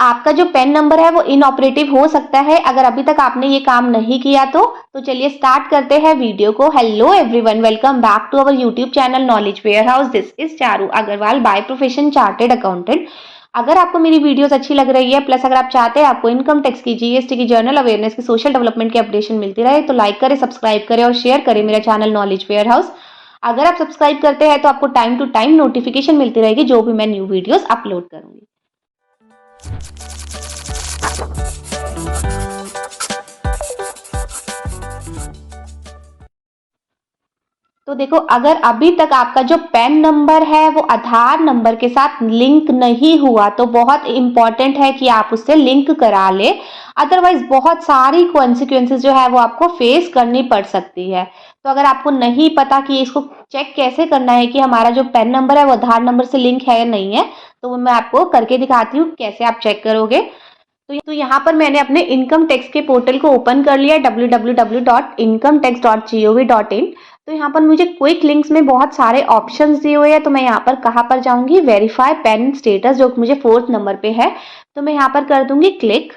आपका जो pan number है वो इनऑपरेटिव हो सकता है अगर अभी तक आपने ये काम नहीं किया तो चलिए स्टार्ट करते हैं वीडियो को। Hello everyone, welcome back to our YouTube channel knowledge warehouse. This is Charu Agrawal by profession chartered accountant. अगर आपको मेरी वीडियोस अच्छी लग रही है, प्लस अगर आप चाहते हैं आपको इनकम टैक्स की, जीएसटी की, जर्नल अवेयरनेस की, सोशल डेवलपमेंट की अपडेशन मिलती रहे, तो लाइक करें, सब्सक्राइब करें और शेयर करें मेरा चैनल नॉलेज वेयर हाउस। अगर आप सब्सक्राइब करते हैं तो आपको टाइम टू टाइम नोटिफिकेशन मिलती रहेगी जो भी मैं न्यू वीडियोस अपलोड करूंगी। तो देखो, अगर अभी तक आपका जो पैन नंबर है वो आधार नंबर के साथ लिंक नहीं हुआ तो बहुत इंपॉर्टेंट है कि आप उससे लिंक करा ले। अदरवाइज बहुत सारी कॉन्सिक्वेंसेस जो है वो आपको फेस करनी पड़ सकती है। तो अगर आपको नहीं पता कि इसको चेक कैसे करना है कि हमारा जो पैन नंबर है वो आधार नंबर से लिंक है या नहीं है, तो वो मैं आपको करके दिखाती हूँ कैसे आप चेक करोगे। तो यहाँ पर मैंने अपने इनकम टैक्स के पोर्टल को ओपन कर लिया, www.incometax.gov.in। तो यहाँ पर मुझे क्विक लिंक्स में बहुत सारे ऑप्शंस दिए हुए हैं। तो मैं यहाँ पर कहाँ पर जाऊंगी, वेरीफाई पैन स्टेटस, जो मुझे 4th नंबर पे है। तो मैं यहाँ पर कर दूंगी क्लिक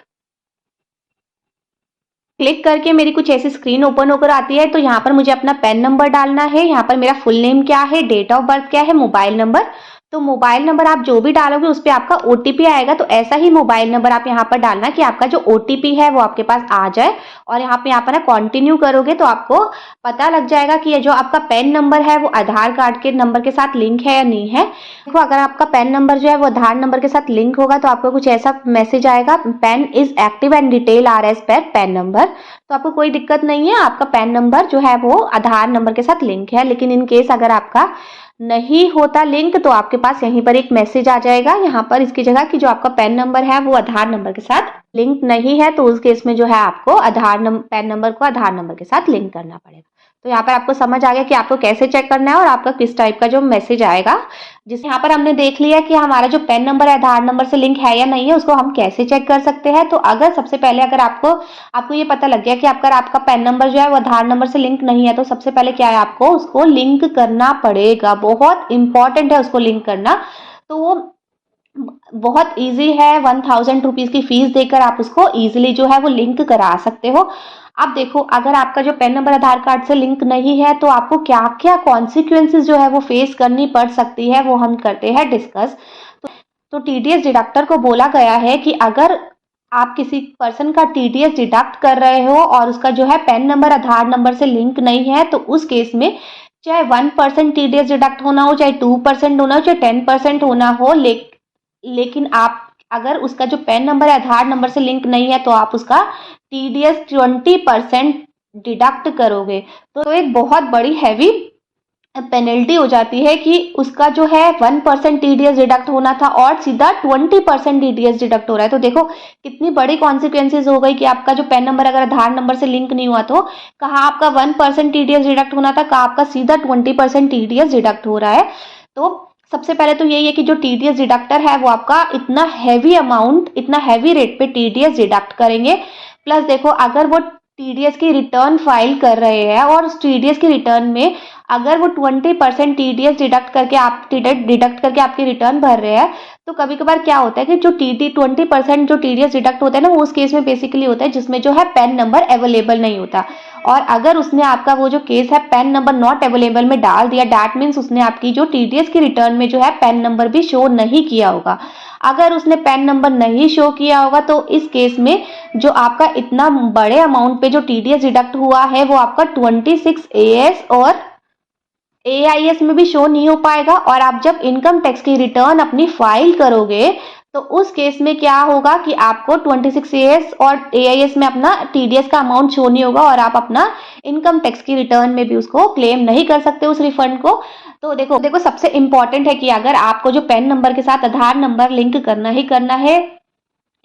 करके मेरी कुछ ऐसी स्क्रीन ओपन होकर आती है। तो यहाँ पर मुझे अपना पैन नंबर डालना है। यहाँ पर मेरा फुल नेम क्या है, डेट ऑफ बर्थ क्या है, मोबाइल नंबर। तो मोबाइल नंबर आप जो भी डालोगे उस पर आपका ओटीपी आएगा। तो ऐसा ही मोबाइल नंबर आप यहाँ पर डालना कि आपका जो ओटीपी है वो आपके पास आ जाए। और यहाँ पर ना कंटिन्यू करोगे तो आपको पता लग जाएगा कि ये जो आपका पैन नंबर है वो आधार कार्ड के नंबर के साथ लिंक है या नहीं है। देखो, अगर आपका पैन नंबर जो है वो आधार नंबर के साथ लिंक होगा तो आपको कुछ ऐसा मैसेज आएगा, PAN is active and detail are as per PAN number. तो आपको कोई दिक्कत नहीं है, आपका पैन नंबर जो है वो आधार नंबर के साथ लिंक है। लेकिन इन केस अगर आपका नहीं होता लिंक तो आपके पास यहीं पर एक मैसेज आ जाएगा यहाँ पर इसकी जगह कि जो आपका पैन नंबर है वो आधार नंबर के साथ लिंक नहीं है। तो उस केस में जो है आपको पैन नंबर को आधार नंबर के साथ लिंक करना पड़ेगा। तो यहाँ पर आपको समझ आ गया कि आपको कैसे चेक करना है और आपका किस टाइप का जो मैसेज आएगा। जिस यहाँ पर हमने देख लिया कि हमारा जो पैन नंबर है आधार नंबर से लिंक है या नहीं है, उसको हम कैसे चेक कर सकते हैं। तो अगर सबसे पहले अगर आपको ये पता लग गया कि आपका पैन नंबर जो है वो आधार नंबर से लिंक नहीं है, तो सबसे पहले क्या है, आपको उसको लिंक करना पड़ेगा। बहुत इंपॉर्टेंट है उसको लिंक करना। तो वो बहुत इजी है, 1000 रुपीज की फीस देकर आप उसको इजीली जो है वो लिंक करा सकते हो। अब देखो, अगर आपका जो पैन नंबर आधार कार्ड से लिंक नहीं है तो आपको क्या क्या कॉन्सिक्वेंसेस जो है वो फेस करनी पड़ सकती है, वो हम करते हैं डिस्कस। तो टीडीएस डिडक्टर को बोला गया है कि अगर आप किसी पर्सन का टीडीएस डिडक्ट कर रहे हो और उसका जो है पैन नंबर आधार नंबर से लिंक नहीं है, तो उस केस में चाहे 1% टीडीएस डिडक्ट होना हो, चाहे 2% होना हो, चाहे 10% होना हो, लेकिन आप अगर उसका जो पैन नंबर है आधार नंबर से लिंक नहीं है तो आप उसका टीडीएस 20% डिडक्ट करोगे। तो एक बहुत बड़ी हैवी पेनल्टी हो जाती है कि उसका जो है 1% टीडीएस डिडक्ट होना था और सीधा 20% टीडीएस डिडक्ट हो रहा है। तो देखो कितनी बड़ी कॉन्सिक्वेंसेज हो गई कि आपका जो पैन नंबर अगर आधार नंबर से लिंक नहीं हुआ तो कहाँ आपका 1% टीडीएस डिडक्ट होना था, कहाँ आपका सीधा 20% टीडीएस डिडक्ट हो रहा है। तो सबसे पहले तो यही है कि जो टीडीएस डिडक्टर है वो आपका इतना हैवी अमाउंट, इतना हैवी रेट पे टीडीएस डिडक्ट करेंगे। प्लस देखो, अगर वो टीडीएस की रिटर्न फाइल कर रहे हैं और उस टीडीएस की रिटर्न में अगर वो 20% टीडीएस डिडक्ट करके आपकी रिटर्न भर रहे हैं, तो कभी कभार क्या होता है कि जो 20% जो टीडीएस डिडक्ट होता है ना, वो उस केस में बेसिकली होता है जिसमें जो है पैन नंबर अवेलेबल नहीं होता। और अगर उसने आपका वो जो केस है पैन नंबर नॉट अवेलेबल में डाल दिया, दैट मीन्स उसने आपकी जो टीडीएस की रिटर्न में जो है पैन नंबर भी शो नहीं किया होगा। अगर उसने पैन नंबर नहीं शो किया होगा तो इस केस में जो आपका इतना बड़े अमाउंट पे जो टीडीएस डिडक्ट हुआ है वो आपका 26AS और AIS में भी शो नहीं हो पाएगा। और आप जब इनकम टैक्स की रिटर्न अपनी फाइल करोगे तो उस केस में क्या होगा कि आपको 26AS और AIS में अपना टीडीएस का अमाउंट शो नहीं होगा और आप अपना इनकम टैक्स की रिटर्न में भी उसको क्लेम नहीं कर सकते उस रिफंड को। तो देखो सबसे इंपॉर्टेंट है कि अगर आपको जो पैन नंबर के साथ आधार नंबर लिंक करना ही करना है,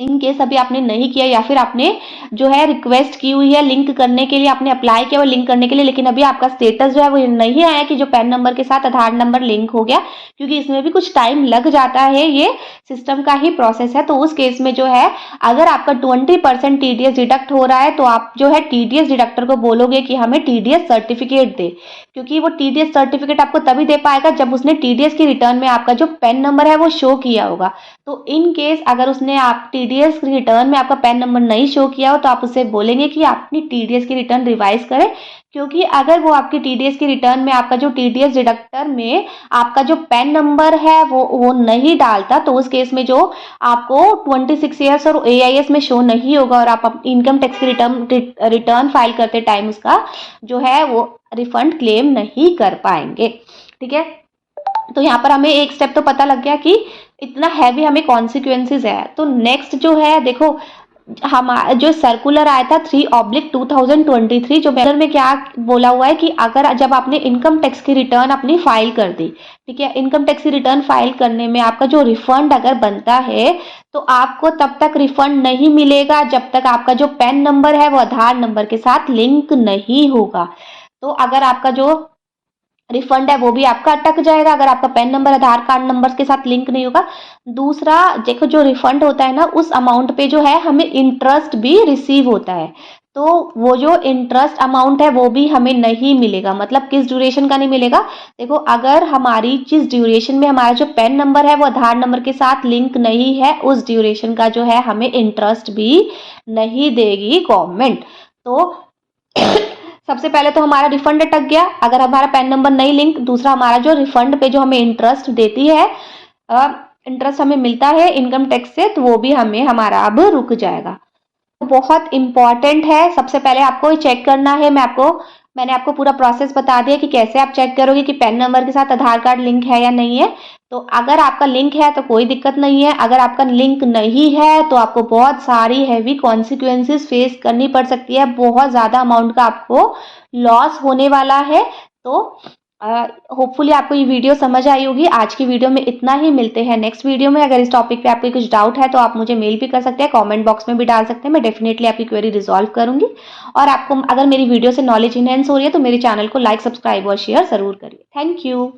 इन केस अभी आपने नहीं किया या फिर आपने जो है रिक्वेस्ट की हुई है लिंक करने के लिए, आपने अप्लाई किया हुआ लिंक करने के लिए, लेकिन अभी आपका स्टेटस जो है वो नहीं आया कि जो पैन नंबर के साथ आधार नंबर लिंक हो गया, क्योंकि इसमें भी कुछ टाइम लग जाता है, ये सिस्टम का ही प्रोसेस है। तो उस केस में जो है अगर आपका 20% टीडीएस डिडक्ट हो रहा है तो आप जो है टीडीएस डिडक्टर को बोलोगे कि हमें टीडीएस सर्टिफिकेट दे, क्योंकि वो टीडीएस सर्टिफिकेट आपको तभी दे पाएगा जब उसने टीडीएस की रिटर्न में आपका जो पैन नंबर है वो शो किया होगा। तो इन केस अगर उसने आप टीडीएस रिटर्न में आपका पैन नंबर नहीं शो किया हो तो आप उससे बोलेंगे कि आप अपनी टीडीएस की रिटर्न रिवाइज करें, क्योंकि अगर वो आपकी टीडीएस की रिटर्न में आपका जो टीडीएस डिडक्टर में आपका जो पैन नंबर है वो नहीं डालता, तो उस केस में जो आपको 26 ईयर्स और एआईएस में शो नहीं होगा और आप इनकम टैक्स की रिटर्न फाइल करते टाइम उसका जो है वो रिफंड क्लेम नहीं कर पाएंगे। ठीक है, तो यहाँ पर हमें एक स्टेप तो पता लग गया कि इतना हैवी हमें कॉन्सिक्वेंसेज है। तो नेक्स्ट जो है देखो, हमारा जो सर्कुलर आया था 3/2023 जो बैनर में क्या बोला हुआ है कि अगर जब आपने इनकम टैक्स की रिटर्न अपनी फाइल कर दी, ठीक है, इनकम टैक्स की रिटर्न फाइल करने में आपका जो रिफंड अगर बनता है तो आपको तब तक रिफंड नहीं मिलेगा जब तक आपका जो पैन नंबर है वो आधार नंबर के साथ लिंक नहीं होगा। तो अगर आपका जो रिफंड है वो भी आपका अटक जाएगा अगर आपका पैन नंबर आधार कार्ड नंबर के साथ लिंक नहीं होगा। दूसरा देखो, जो रिफंड होता है ना उस अमाउंट पे जो है हमें इंटरेस्ट भी रिसीव होता है, तो वो जो इंटरेस्ट अमाउंट है वो भी हमें नहीं मिलेगा। मतलब किस ड्यूरेशन का नहीं मिलेगा, देखो अगर हमारी जिस ड्यूरेशन में हमारा जो पैन नंबर है वो आधार नंबर के साथ लिंक नहीं है उस ड्यूरेशन का जो है हमें इंटरेस्ट भी नहीं देगी गवर्नमेंट। तो सबसे पहले तो हमारा रिफंड अटक गया अगर हमारा पैन नंबर नहीं लिंक। दूसरा, हमारा जो रिफंड पे जो हमें इंटरेस्ट देती है, इंटरेस्ट हमें मिलता है इनकम टैक्स से, तो वो भी हमें हमारा अब रुक जाएगा। बहुत इंपॉर्टेंट है, सबसे पहले आपको चेक करना है। मैंने आपको पूरा प्रोसेस बता दिया कि कैसे आप चेक करोगे कि पैन नंबर के साथ आधार कार्ड लिंक है या नहीं है। तो अगर आपका लिंक है तो कोई दिक्कत नहीं है, अगर आपका लिंक नहीं है तो आपको बहुत सारी हैवी कॉन्सिक्वेंसेस फेस करनी पड़ सकती है, बहुत ज़्यादा अमाउंट का आपको लॉस होने वाला है। तो होपफुली आपको ये वीडियो समझ आई होगी। आज की वीडियो में इतना ही, मिलते हैं नेक्स्ट वीडियो में। अगर इस टॉपिक पे आपको कुछ डाउट है तो आप मुझे मेल भी कर सकते हैं, कमेंट बॉक्स में भी डाल सकते हैं, मैं डेफिनेटली आपकी क्वेरी रिजॉल्व करूंगी। और आपको अगर मेरी वीडियो से नॉलेज इनहेंस हो रही है तो मेरे चैनल को लाइक, सब्सक्राइब और शेयर जरूर करिए। Thank you.